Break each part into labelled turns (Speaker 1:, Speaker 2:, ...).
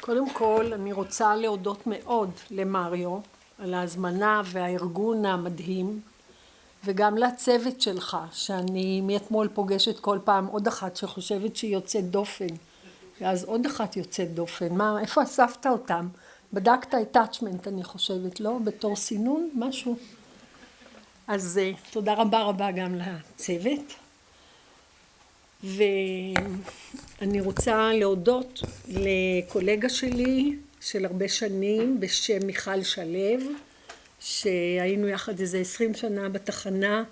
Speaker 1: קודם כל, אני רוצה להודות מאוד למריו על ההזמנה והארגון המדהים, וגם לצוות שלך, שאני מאתמול פוגשת כל פעם עוד אחת שחושבת שהיא יוצאת דופן, ואז עוד אחת יוצאת דופן. איפה אספת אותם? בדקת attachment, אני חושבת, לא? בתור סינון, משהו? אז תודה רבה רבה גם לצוות. ואני רוצה להודות לקולגה שלי של הרבה שנים בשם מיכל שלב, שהיינו יחד איזה 20 שנה בתחנה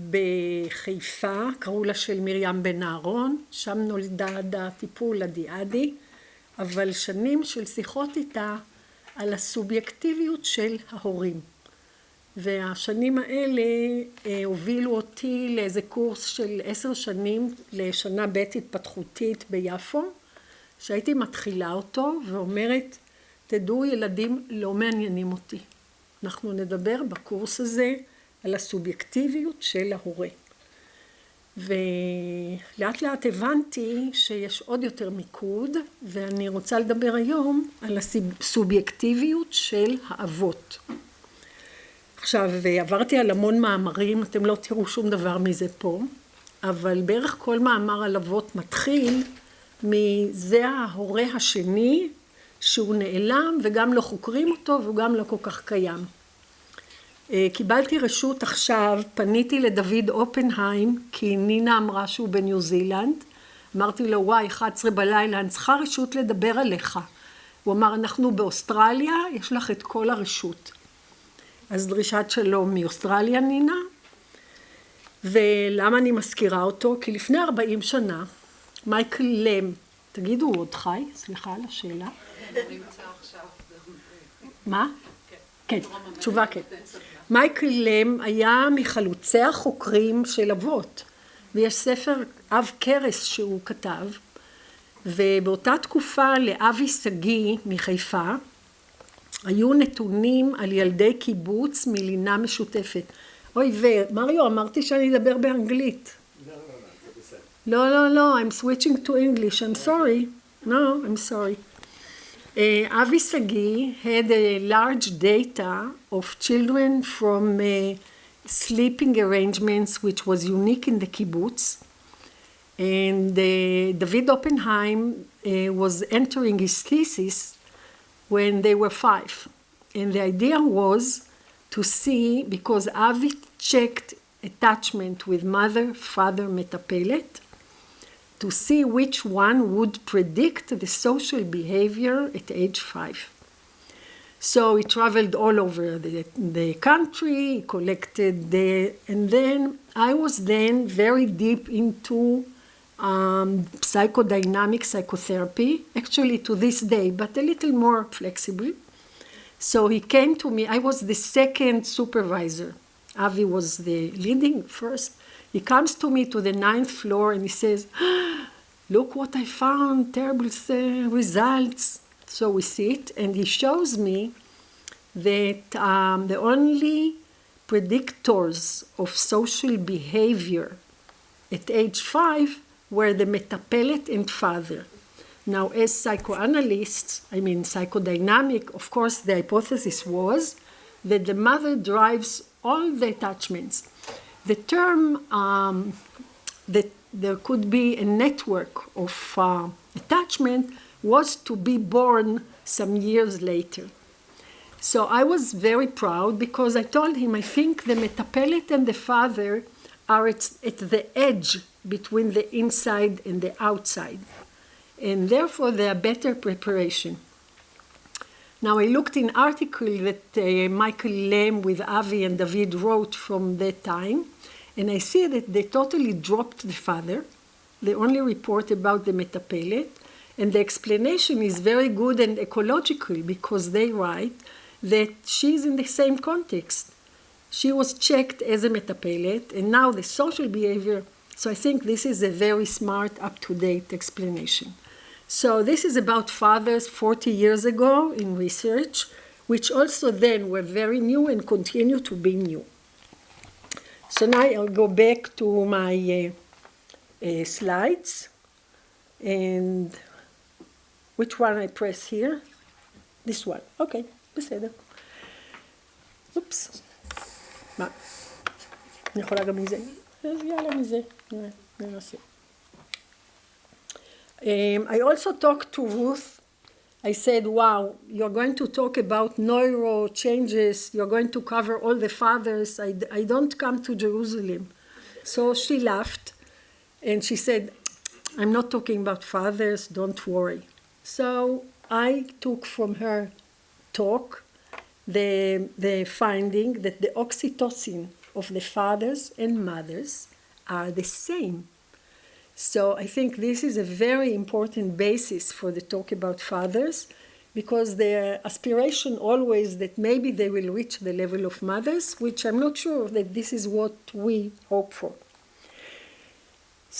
Speaker 1: בחיפה, קראו לה של מרים בן אהרון, שם נולדה הטיפול הדיאדי, אבל שנים של שיחות איתה על הסובייקטיביות של ההורים. והשנים האלה הובילו אותי לאיזה קורס של 10 שנים לשנה ב' התפתחותית ביפו, שהייתי מתחילה אותו ואומרת, תדעו, ילדים לא מעניינים אותי. אנחנו נדבר בקורס הזה על הסובייקטיביות של ההורה. ולאט לאט הבנתי שיש עוד יותר מיקוד, ואני רוצה לדבר היום על הסובייקטיביות של האבות. עכשיו, עברתי על המון מאמרים, אתם לא תראו שום דבר מזה פה, אבל בערך כל מאמר על אבות מתחיל מזה ההורה השני, שהוא נעלם וגם לא חוקרים אותו והוא גם לא כל כך קיים. קיבלתי רשות עכשיו, פניתי לדוד אופנהיים, כי נינה אמרה שהוא בניו זילנד, אמרתי לו, וואי, 11 בלילה, אני צריכה רשות לדבר עליך. הוא אמר, אנחנו באוסטרליה, יש לך את כל הרשות. אז דרישת שלום מאוסטרליה, נינה. ולמה אני מזכירה אותו? כי לפני 40 שנה, מייקל לם, תגידו, הוא עוד חי? סליחה על השאלה. מה? כן, תשובה כן. מייקל לם היה מחלוצי החוקרים של אבות, ויש ספר אב קרס שהוא כתב, ובאותה תקופה לאבי סגי מחיפה, היו נתונים על ילדי קיבוץ מלינה משותפת. אוי, ומריו, אמרתי שאני אדבר באנגלית. לא, I'm switching to English, I'm sorry. No, I'm sorry. Avi Sagi had a large data of children from sleeping arrangements which was unique in the kibbutz. And David Oppenheim was entering his thesis when they were 5. And the idea was to see, because Avi checked attachment with mother, father, metapelet, to see which one would predict the social behavior at age 5. So he traveled all over the country, he collected and then I was then very deep into psychodynamic psychotherapy, actually to this day, but a little more flexible. So he came to me, I was the second supervisor. Avi was the leading first. He comes to me to the 9th floor and he says, look what I found, terrible results. So we sit and he shows me that the only predictors of social behavior at age 5 were the metapelet and father. Now, as psychoanalysts, I mean psychodynamic, of course, the hypothesis was that the mother drives all the attachments. The term that there could be a network of attachment was to be born some years later. So I was very proud because I told him, I think the metapelet and the father are at the edge between the inside and the outside. And therefore they are better preparation. Now I looked in article that Michael Lem with Avi and David wrote from that time, and I see that they totally dropped the father. They only report about the metapelet, and the explanation is very good and ecological because they write that she's in the same context. She was checked as a metapelet, and now the social behavior. So I think this is a very smart, up-to-date explanation. So this is about fathers 40 years ago in research, which also then were very new and continue to be new. So now I'll go back to my slides. And which one I press here? This one. אוקיי, בסדר. אופס. מה? אני יכולה גם מזה? אז יאללה מזה. ננסה. I also talked to Ruth. I said, wow, you're going to talk about neuro changes. You're going to cover all the fathers. I don't come to Jerusalem. So she laughed and she said, I'm not talking about fathers, don't worry. So I took from her talk the finding that the oxytocin of the fathers and mothers are the same. So I think this is a very important basis for the talk about fathers, because the aspiration always that maybe they will reach the level of mothers, which I'm not sure that this is what we hope for.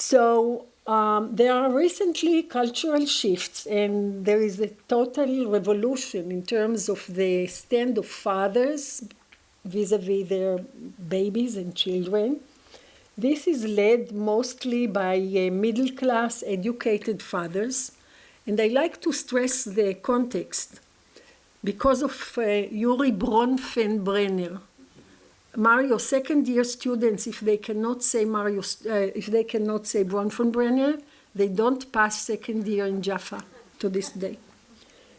Speaker 1: So there are recently cultural shifts, and there is a total revolution in terms of the stand of fathers vis-a-vis their babies and children. This is led mostly by middle-class educated fathers, and I like to stress the context because of Yuri Bronfenbrenner. Mario, second-year students, if they cannot say Bronfenbrenner, they don't pass second year in Jaffa to this day.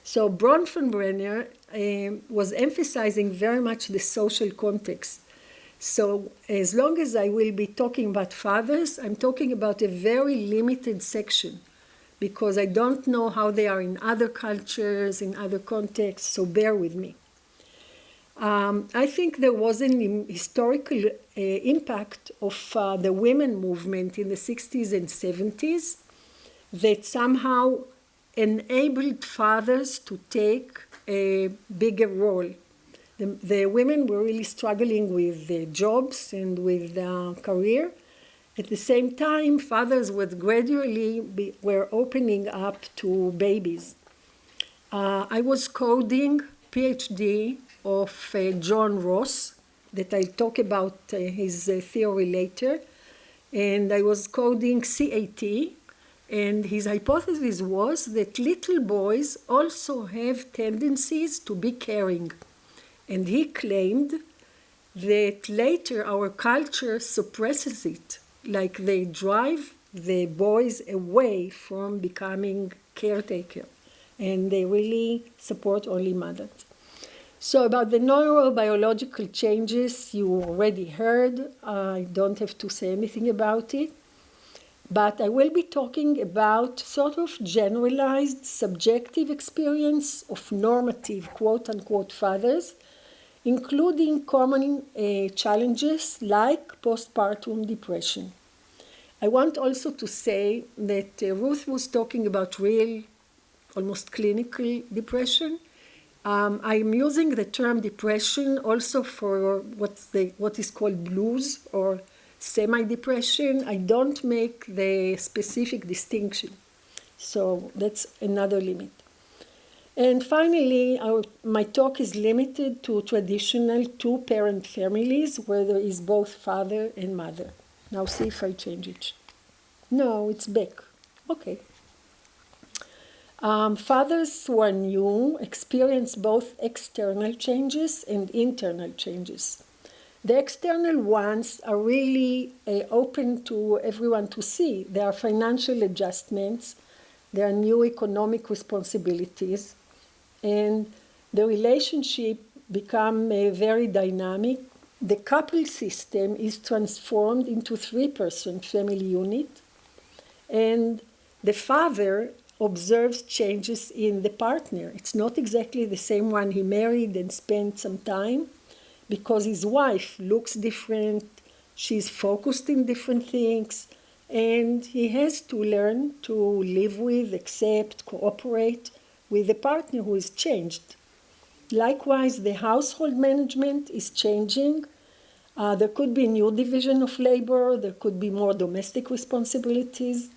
Speaker 1: So Bronfenbrenner was emphasizing very much the social context. So as long as I will be talking about fathers, I'm talking about a very limited section, because I don't know how they are in other cultures, in other contexts, so bear with me. I think there was an historical impact of the women movement in the 60s and 70s that somehow enabled fathers to take a bigger role. The women were really struggling with their jobs and with career. At the same time, fathers were gradually were opening up to babies. I was coding PhD of John Ross, that I'll talk about his theory later, and I was coding CAT, and his hypothesis was that little boys also have tendencies to be caring. And he claimed that later our culture suppresses it, like they drive the boys away from becoming caretaker, and they really support only mothers. So about the neurobiological changes, you already heard. I don't have to say anything about it. But I will be talking about sort of generalized subjective experience of normative quote-unquote fathers, including common challenges like postpartum depression. I want also to say that Ruth was talking about real, almost clinical depression. I'm using the term depression also for what is called blues or semi-depression. I don't make the specific distinction. So that's another limit. And finally, my talk is limited to traditional two-parent families where there is both father and mother. Now see if I change it. No, it's back. Okay. Fathers who are new experience both external changes and internal changes. The external ones are really open to everyone to see. There are financial adjustments, there are new economic responsibilities, and the relationship become very dynamic. The couple system is transformed into three-person family unit, and the father observes changes in the partner. It's not exactly the same one he married and spent some time, because his wife looks different, she's focused in different things, and he has to learn to live with, accept, cooperate with the partner who is changed. Likewise, the household management is changing. There could be new division of labor, there could be more domestic responsibilities,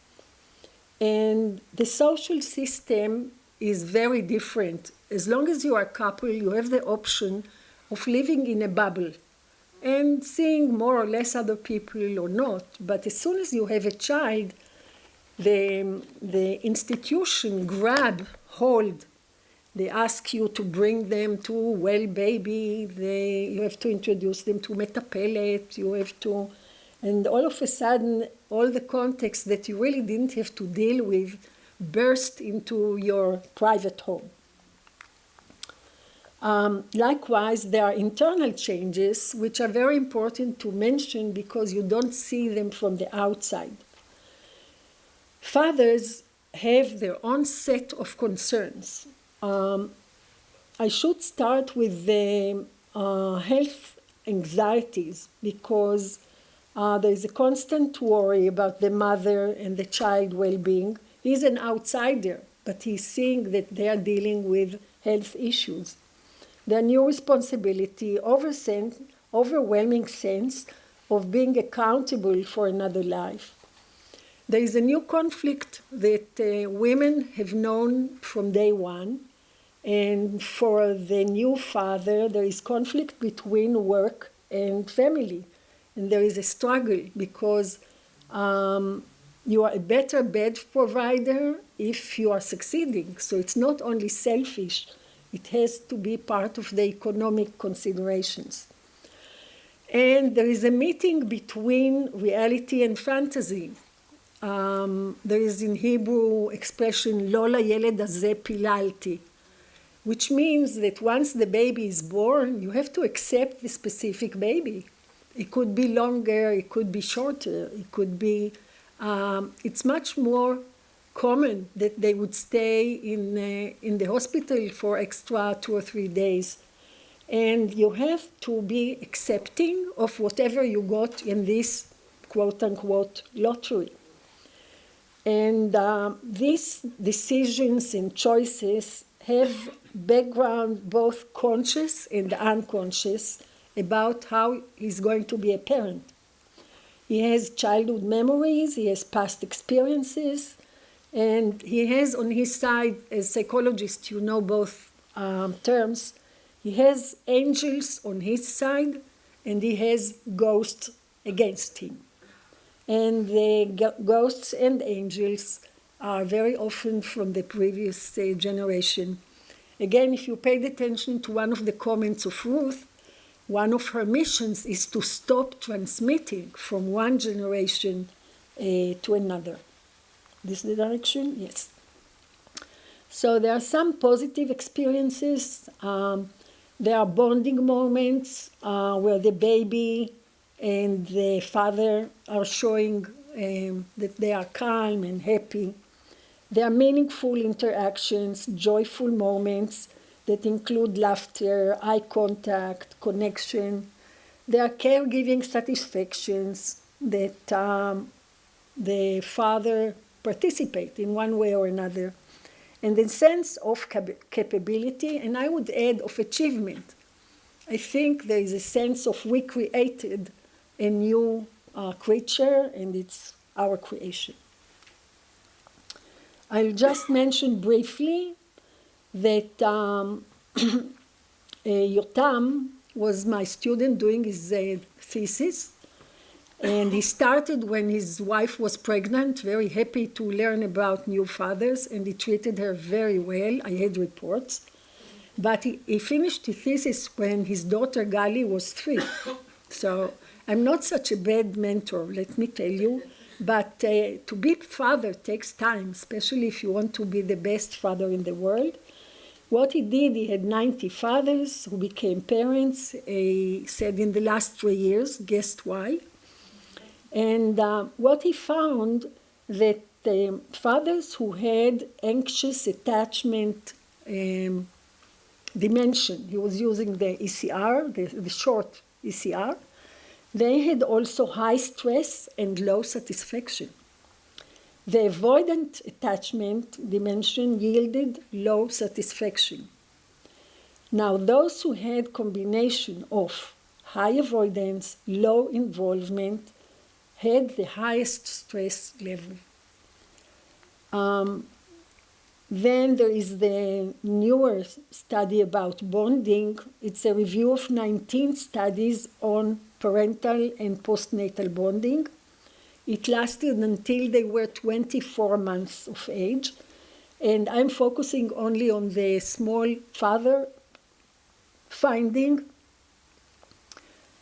Speaker 1: and the social system is very different. As long as you are a couple, you have the option of living in a bubble and seeing more or less other people or not. But as soon as you have a child, the institution grab hold. They ask you to bring them to well baby, you have to introduce them to metapelet, you have to, and all of a sudden, all the context that you really didn't have to deal with burst into your private home. Likewise, there are internal changes which are very important to mention because you don't see them from the outside. Fathers have their own set of concerns. I should start with the health anxieties because there is a constant worry about the mother and the child well-being. He's an outsider, but he's seeing that they are dealing with health issues. Their new responsibility, overwhelming sense of being accountable for another life. There is a new conflict that women have known from day one, and for the new father, there is conflict between work and family. And there is a struggle because you are a better bed provider if you are succeeding. So it's not only selfish, it has to be part of the economic considerations. And there is a meeting between reality and fantasy. There is in Hebrew expression, לא לילד הזה פיללתי, which means that once the baby is born, you have to accept the specific baby. It could be longer, it could be shorter, it could be, it's much more common that they would stay in the hospital for extra 2 or 3 days. And you have to be accepting of whatever you got in this quote-unquote lottery. And these decisions and choices have background both conscious and unconscious about how he's going to be a parent. He has childhood memories, he has past experiences, and he has on his side, as psychologists, you know both terms, he has angels on his side and he has ghosts against him. And the ghosts and angels are very often from the previous generation. Again, if you paid attention to one of the comments of Ruth, one of her missions is to stop transmitting from one generation to another. This is the direction? Yes. So there are some positive experiences. There are bonding moments where the baby and the father are showing that they are calm and happy. There are meaningful interactions, joyful moments that include laughter, eye contact, connection. There are caregiving satisfactions that the father participates in one way or another. And the sense of capability, and I would add of achievement. I think there is a sense of we created a new creature and it's our creation. I'll just mention briefly that Yotam was my student doing his thesis, and he started when his wife was pregnant, very happy to learn about new fathers, and he treated her very well. I had reports. But he finished his thesis when his daughter Gali was 3. So I'm not such a bad mentor, let me tell you. But to be father takes time, especially if you want to be the best father in the world. What he did, he had 90 fathers who became parents. He said in the last 3 years, guessed why. And what he found that fathers who had anxious attachment dimension, he was using the ECR, the short ECR, they had also high stress and low satisfaction. The avoidant attachment dimension yielded low satisfaction. Now, those who had combination of high avoidance, low involvement, had the highest stress level. Then there is the newer study about bonding. It's a review of 19 studies on parental and postnatal bonding. It lasted until they were 24 months of age. And I'm focusing only on the small father finding.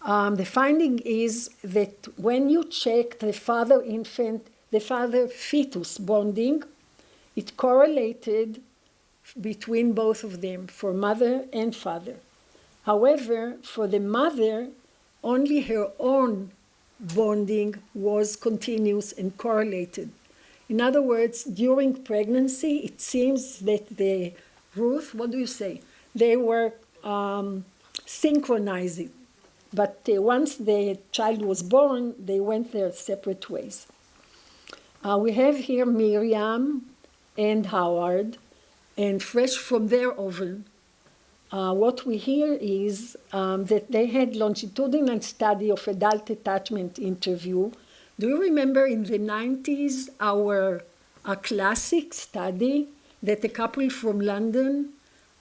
Speaker 1: The finding is that when you check the father-fetus bonding, it correlated between both of them, for mother and father. However, for the mother, only her own bonding was continuous and correlated. In other words, during pregnancy, it seems that Ruth, what do you say? They were synchronizing. But once the child was born, they went their separate ways. We have here Miriam and Howard, and fresh from their oven, what we hear is that they had longitudinal study of adult attachment interview. Do you remember in the 90s our classic study that a couple from London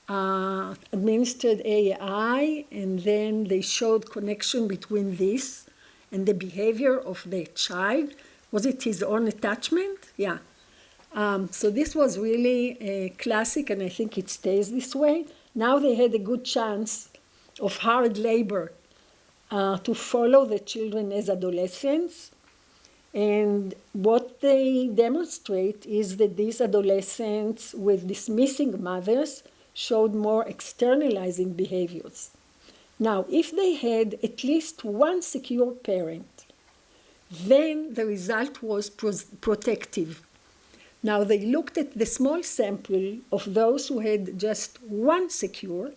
Speaker 1: administered AI, and then they showed connection between this and the behavior of the child? Was it his own attachment? Yeah. So this was really a classic, and I think it stays this way. Now they had a good chance of hard labor to follow the children as adolescents. And what they demonstrate is that these adolescents with dismissing mothers showed more externalizing behaviors. Now, if they had at least one secure parent, then the result was protective. Now, they looked at the small sample of those who had just one secure,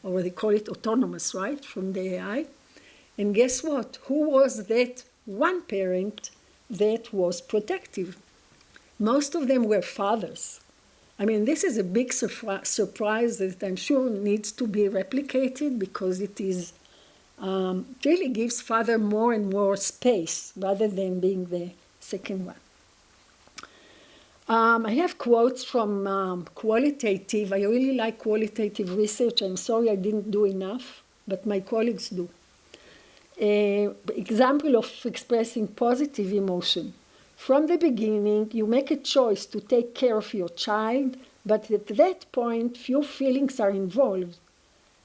Speaker 1: or they call it autonomous, right, from the AI. And guess what? Who was that one parent that was protective? Most of them were fathers. I mean, this is a big surprise that I'm sure needs to be replicated, because it is really gives father more and more space rather than being the second one. I have quotes from qualitative. I really like qualitative research. I'm sorry I didn't do enough, but my colleagues do. Example of expressing positive emotion. From the beginning, you make a choice to take care of your child, but at that point, few feelings are involved.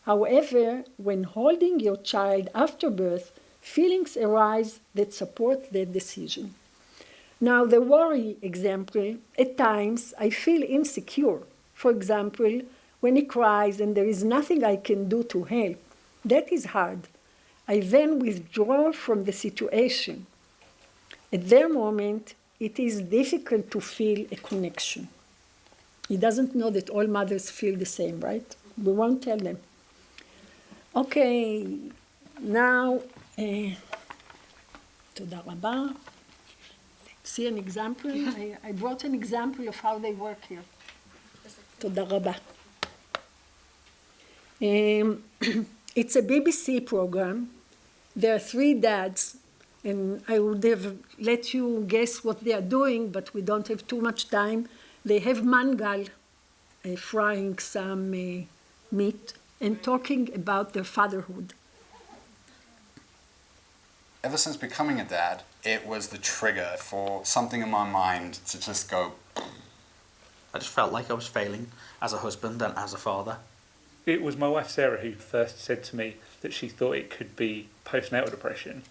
Speaker 1: However, when holding your child after birth, feelings arise that support that decision. Now, the worry example, at times I feel insecure. For example, when he cries and there is nothing I can do to help, that is hard. I then withdraw from the situation. At their moment, it is difficult to feel a connection. He doesn't know that all mothers feel the same, right? We won't tell them. Okay, now, תודה רבה. See an example? I brought an example of how they work here. תודה רבה. It's a BBC program. There are 3 dads, and I would have let you guess what they are doing, but we don't have too much time. They have mangal, frying some meat, and talking about their fatherhood.
Speaker 2: Ever since becoming a dad, it was the trigger for something in my mind to just go.
Speaker 3: I just felt like I was failing as a husband and as a father.
Speaker 4: It was my wife Sarah who first said to me that she thought it could be postnatal depression.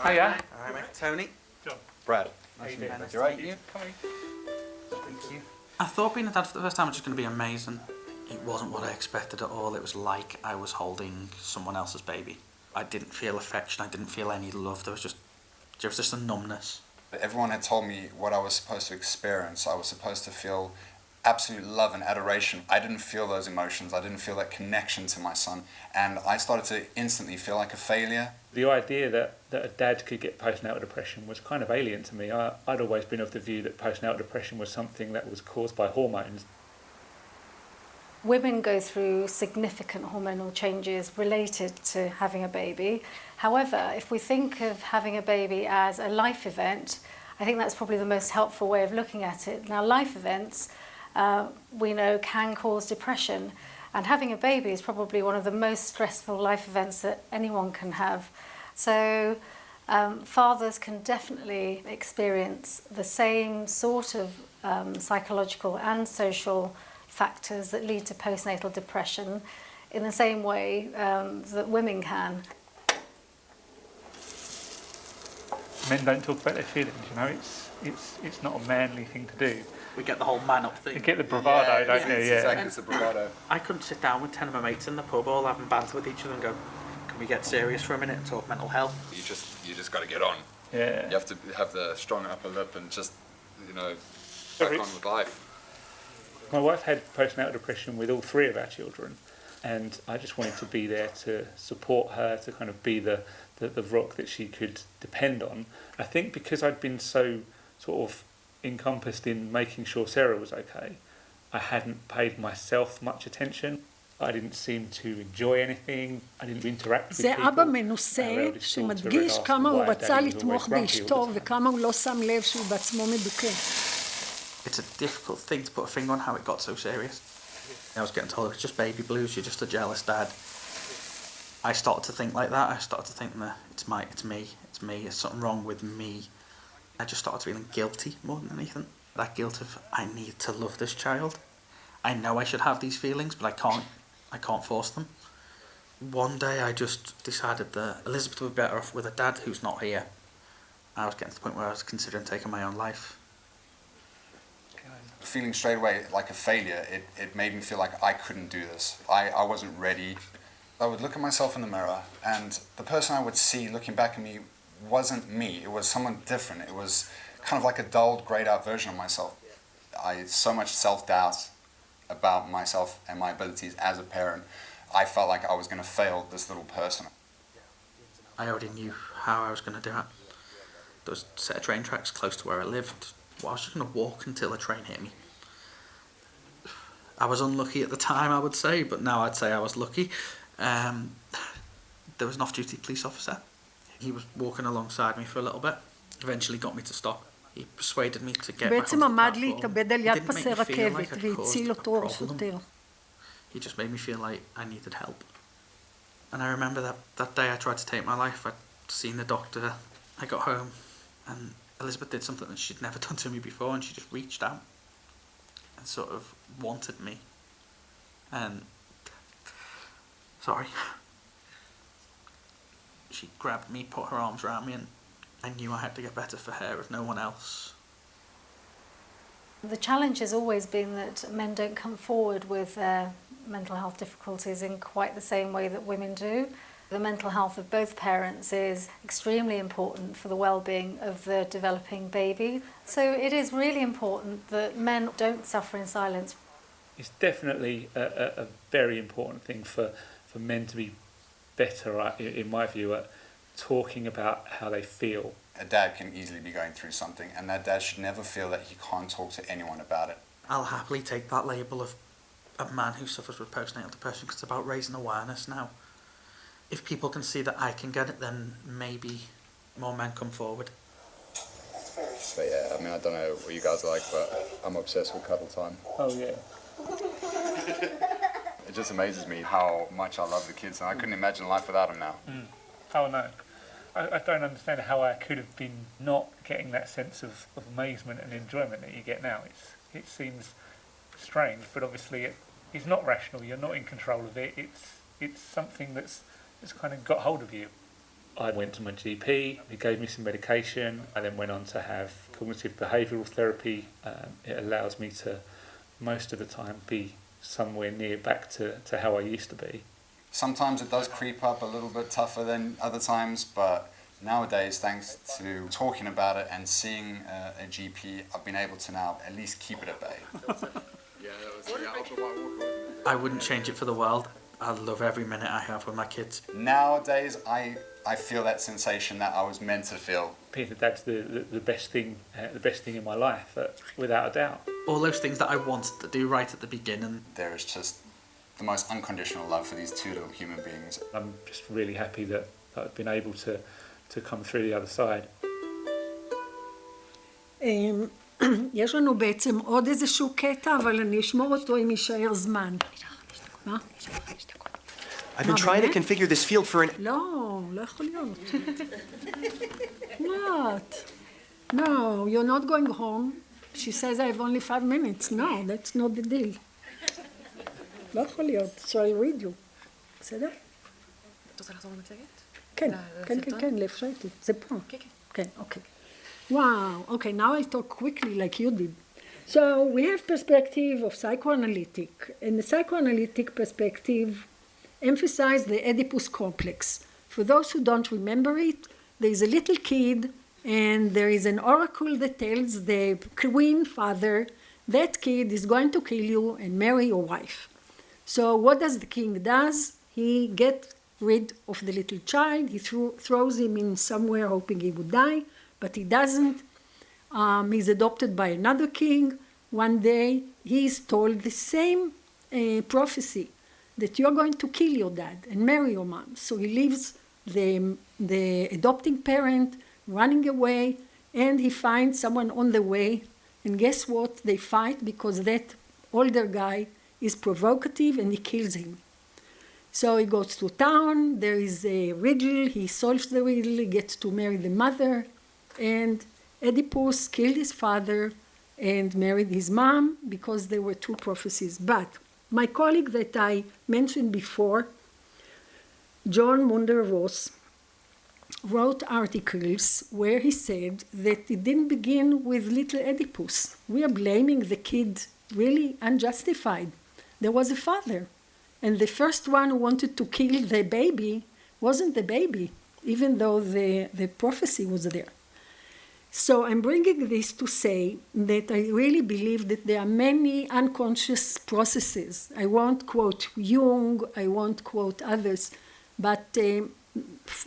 Speaker 4: Hiya.
Speaker 3: All right, mate. Tony.
Speaker 4: John.
Speaker 2: Brad,
Speaker 4: Nice to meet
Speaker 2: you. Right?
Speaker 4: you.
Speaker 2: Thank you.
Speaker 3: I thought being a dad for the first time was just going to be amazing. It wasn't what I expected at all. It was like I was holding someone else's baby. I didn't feel affection. I didn't feel any love. There was just a numbness.
Speaker 2: Everyone had told me what I was supposed to experience. I was supposed to feel absolute love and adoration. I didn't feel those emotions. I didn't feel that connection to my son. And I started to instantly feel like a failure.
Speaker 4: The idea that a dad could get postnatal depression was kind of alien to me. I'd always been of the view that postnatal depression was something that was caused by hormones.
Speaker 5: Women go through significant hormonal changes related to having a baby. However, if we think of having a baby as a life event, I think that's probably the most helpful way of looking at it. Now, life events, we know, can cause depression, and having a baby is probably one of the most stressful life events that anyone can have. So fathers can definitely experience the same sort of psychological and social factors that lead to postnatal depression in the same way that women can.
Speaker 4: Men don't talk about their feelings, you know, it's not a manly thing to do.
Speaker 3: We get the whole man up thing.
Speaker 4: You get the bravado, don't you? Yeah.
Speaker 2: Exactly, it's the bravado.
Speaker 3: I couldn't sit down with 10 of my mates in the pub all having banter with each other and go, can we get serious for a minute and talk mental health?
Speaker 2: You just got to get on.
Speaker 4: Yeah.
Speaker 2: You have to have the strong upper lip and just, crack on with life.
Speaker 4: My wife had postnatal depression with all 3 of our children, and I just wanted to be there to support her, to kind of be the rock that she could depend on. I think because I'd been so sort of encompassed in making sure Sarah was okay, I hadn't paid myself much attention. I didn't seem to enjoy anything. I didn't interact with
Speaker 1: זה
Speaker 4: people.
Speaker 1: אבא מנוסה שמדגיש כמה הוא רצה לתמוך באשתו וכמה הוא לא שם לב שהוא בעצמו מדוכא.
Speaker 3: It's a difficult thing to put a finger on how it got so serious. I was getting told it's just baby blues, you're just a jealous dad. I started to think like that. I started to think that it's me, there's something wrong with me. I just started feeling guilty more than anything. That guilt of, I need to love this child. I know I should have these feelings, but I can't force them. One day I just decided that Elizabeth would be better off with a dad who's not here. I was getting to the point where I was considering taking my own life.
Speaker 2: Feeling straight away like a failure, it made me feel like I couldn't do this. I wasn't ready. I would look at myself in the mirror, and the person I would see looking back at me wasn't me. It was someone different. It was kind of like a dulled, grayed out version of myself. I had so much self-doubt about myself and my abilities as a parent. I felt like I was going to fail this little person.
Speaker 3: I already knew how I was going to do it. There was a set of train tracks close to where I lived. Well, I was just going to walk until a train hit me. I was unlucky at the time, I would say, but now I'd say I was lucky. There was an off-duty police officer. He was walking alongside me for a little bit. Eventually got me to stop. He persuaded me to get back onto
Speaker 1: בעצם
Speaker 3: the
Speaker 1: עמד
Speaker 3: platform.
Speaker 1: להתאבד על
Speaker 3: He
Speaker 1: יד
Speaker 3: didn't make
Speaker 1: פסי
Speaker 3: me feel like
Speaker 1: רכבת
Speaker 3: I'd
Speaker 1: והציל
Speaker 3: caused a
Speaker 1: אותו
Speaker 3: problem.
Speaker 1: שוטר.
Speaker 3: He just made me feel like I needed help. And I remember that day I tried to take my life. I'd seen the doctor. I got home and Elizabeth did something that she'd never done to me before, and she just reached out and sort of wanted me. And sorry. She grabbed me, put her arms around me, and I knew I had to get better for her if no one else.
Speaker 5: The challenge has always been that men don't come forward with their mental health difficulties in quite the same way that women do. The mental health of both parents is extremely important for the well-being of the developing baby. So it is really important that men don't suffer in silence.
Speaker 4: It's definitely a very important thing for men to be better, in my view, at talking about how they feel.
Speaker 2: A dad can easily be going through something, and that dad should never feel that he can't talk to anyone about it.
Speaker 3: I'll happily take that label of a man who suffers with postnatal depression, because it's about raising awareness now. If people can see that I can get it, then maybe more men come forward.
Speaker 2: But yeah, I mean, I don't know what you guys are like, but I'm obsessed with cuddle time.
Speaker 4: Oh yeah.
Speaker 2: It just amazes me how much I love the kids, and I couldn't imagine life without them now.
Speaker 4: Oh no. I don't understand how I could have been not getting that sense of amazement and enjoyment that you get now. It seems strange, but obviously it's not rational. You're not in control of it. It's something that's kind of got hold of you. I went to my GP. He gave me some medication. I then went on to have cognitive behavioural therapy. It allows me to, most of the time, be somewhere near back to how I used to be.
Speaker 2: Sometimes it does creep up a little bit tougher than other times, but nowadays, thanks to talking about it and seeing a GP, I've been able to now at least keep it at bay.
Speaker 3: I wouldn't change it for the world. I love every minute I have with my kids.
Speaker 2: Nowadays, I feel that sensation that I was meant to feel.
Speaker 4: Being a dad's the best thing in my life, without a doubt.
Speaker 3: All those things that I wanted to do right at the beginning.
Speaker 2: There is just the most unconditional love for these two little human beings.
Speaker 4: I'm just really happy that I've been able to come through the other side.
Speaker 1: יש לנו בעצם עוד איזשהו קטע, אבל אני אשמור אותו אם יישאר זמן. מה?
Speaker 6: I've been
Speaker 1: מה,
Speaker 6: trying to
Speaker 1: באמת?
Speaker 6: configure this field for an...
Speaker 1: לא, לא יכול להיות. What? No, you're not going home. She says I have only 5 minutes. No, that's not the deal. לא יכול להיות. So I read you. בסדר?
Speaker 7: את רוצה לחזור למצגת?
Speaker 1: כן, כן,
Speaker 7: לסרטון?
Speaker 1: כן, לאפשר איתי. זה פה.
Speaker 7: כן, כן.
Speaker 1: Okay, okay. Wow, okay, now I talk quickly like you did. So we have perspective of psychoanalytic, and the psychoanalytic perspective emphasizes the Oedipus complex. For those who don't remember it, there is a little kid, and there is an oracle that tells the queen father, that kid is going to kill you and marry your wife. So what does the king does? He gets rid of the little child, he throws him in somewhere hoping he would die, but he doesn't. He's adopted by another king. One day he is told the same prophecy, that you're going to kill your dad and marry your mom. So he leaves the adopting parent running away, and he finds someone on the way, and guess what? They fight because that older guy is provocative and he kills him. So he goes to town, there is a riddle, he solves the riddle, he gets to marry the mother, and Oedipus killed his father and married his mom because there were 2 prophecies. But my colleague that I mentioned before, John Munder-Ross, wrote articles where he said that it didn't begin with little Oedipus. We are blaming the kid really unjustified. There was a father, and the first one who wanted to kill the baby wasn't the baby, even though the prophecy was there. So I'm bringing this to say that I really believe that there are many unconscious processes. I won't quote Jung, I won't quote others, but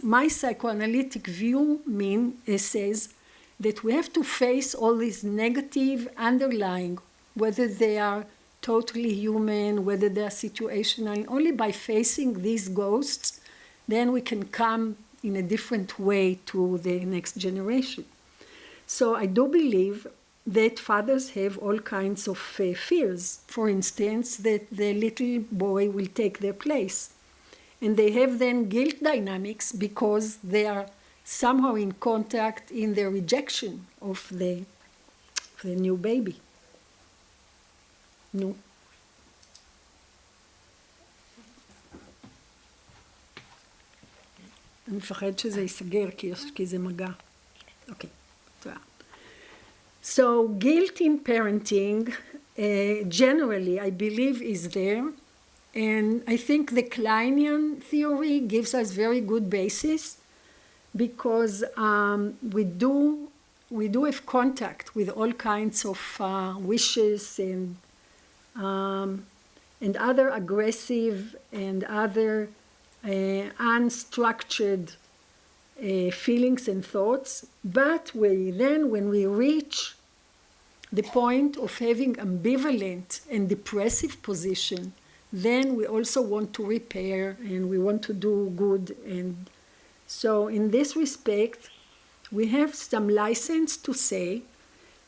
Speaker 1: my psychoanalytic view says that we have to face all these negative underlying, whether they are totally human, whether they are situational. Only by facing these ghosts, then we can come in a different way to the next generation. So I do believe that fathers have all kinds of fears. For instance, that the little boy will take their place. And they have then guilt dynamics because they are somehow in contact in their rejection of the new baby. No. אני מפחד שזה ייסגר כי זה מגע. אוקיי. So guilt in parenting generally I believe is there, and I think the Kleinian theory gives us very good basis because we do have contact with all kinds of wishes and other aggressive and other unstructured feelings and thoughts, but when we reach the point of having ambivalent and depressive position, then we also want to repair and we want to do good. And so in this respect, we have some license to say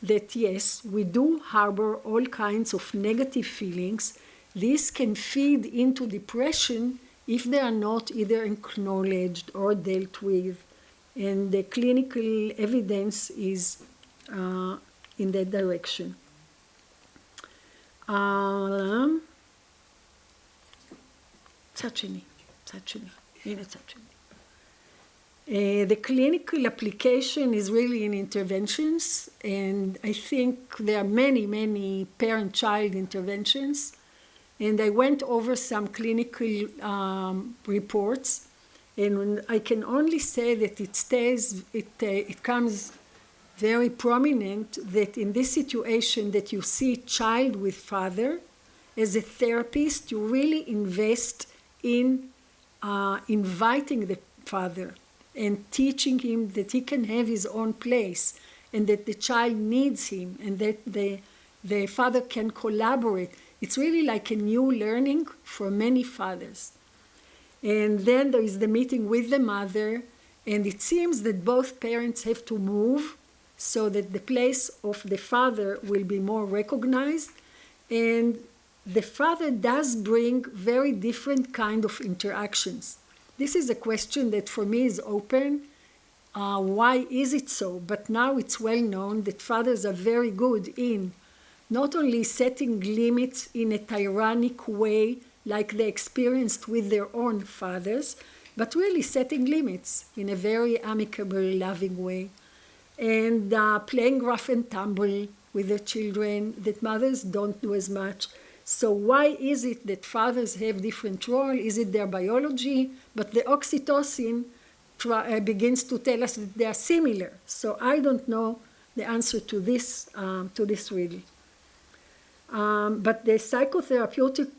Speaker 1: that yes, we do harbor all kinds of negative feelings. This can feed into depression if they are not either acknowledged or dealt with, and the clinical evidence is in that direction. צד שני. הנה צד שני. The clinical application is really in interventions, and I think there are many parent-child interventions. And I went over some clinical reports, and I can only say that it comes very prominent that in this situation that you see child with father, as a therapist, you really invest in inviting the father and teaching him that he can have his own place and that the child needs him and that the father can collaborate. It's really like a new learning for many fathers. And then there is the meeting with the mother, and it seems that both parents have to move so that the place of the father will be more recognized, and the father does bring very different kind of interactions. This is a question that for me is open. Why is it so? But now it's well known that fathers are very good in not only setting limits in a tyrannic way like they experienced with their own fathers, but really setting limits in a very amicable, loving way. And playing rough and tumble with their children that mothers don't do as much. So why is it that fathers have different role? Is it their biology? But the oxytocin begins to tell us that they are similar. So I don't know the answer to this riddle. But the psychotherapeutic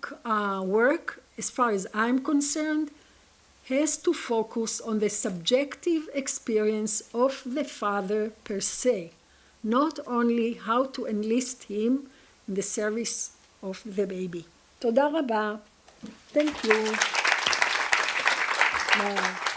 Speaker 1: work, as far as I'm concerned, has to focus on the subjective experience of the father per se, not only how to enlist him in the service of the baby. תודה רבה. Thank you. Bye.